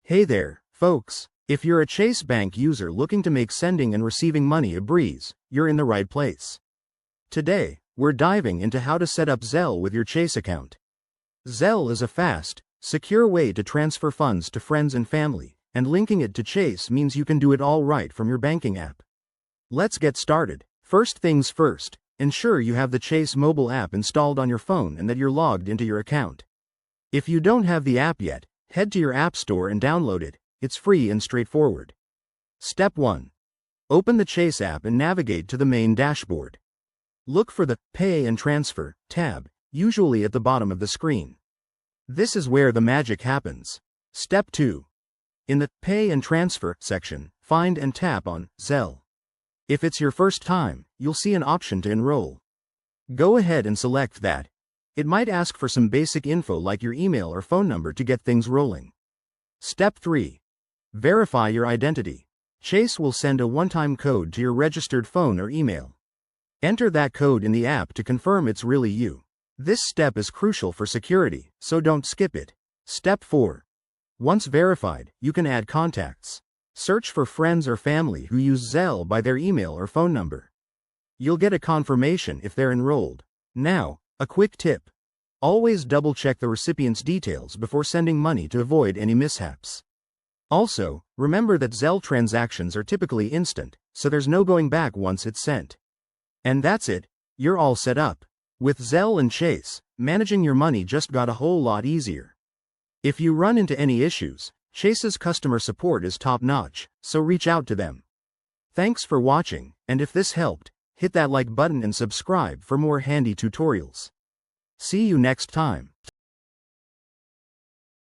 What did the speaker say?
Hey there, folks. If you're a Chase Bank user looking to make sending and receiving money a breeze, you're in the right place. Today, we're diving into how to set up Zelle with your Chase account. Zelle is a fast, secure way to transfer funds to friends and family, and linking it to Chase means you can do it all right from your banking app. Let's get started. First things first, ensure you have the Chase mobile app installed on your phone and that you're logged into your account. If you don't have the app yet, head to your app store and download it. It's free and straightforward. Step 1. Open the Chase app and navigate to the main dashboard. Look for the Pay and Transfer tab, usually at the bottom of the screen. This is where the magic happens. Step 2. In the Pay and Transfer section, find and tap on Zelle. If it's your first time, you'll see an option to enroll. Go ahead and select that. It might ask for some basic info like your email or phone number to get things rolling. Step 3. Verify your identity. Chase will send a one-time code to your registered phone or email. Enter that code in the app to confirm it's really you. This step is crucial for security, so don't skip it. Step 4. Once verified, you can add contacts. Search for friends or family who use Zelle by their email or phone number. You'll get a confirmation if they're enrolled. Now, a quick tip. Always double-check the recipient's details before sending money to avoid any mishaps. Also, remember that Zelle transactions are typically instant, so there's no going back once it's sent. And that's it, you're all set up. With Zelle and Chase, managing your money just got a whole lot easier. If you run into any issues, Chase's customer support is top-notch, so reach out to them. Thanks for watching, and if this helped, hit that like button and subscribe for more handy tutorials. See you next time.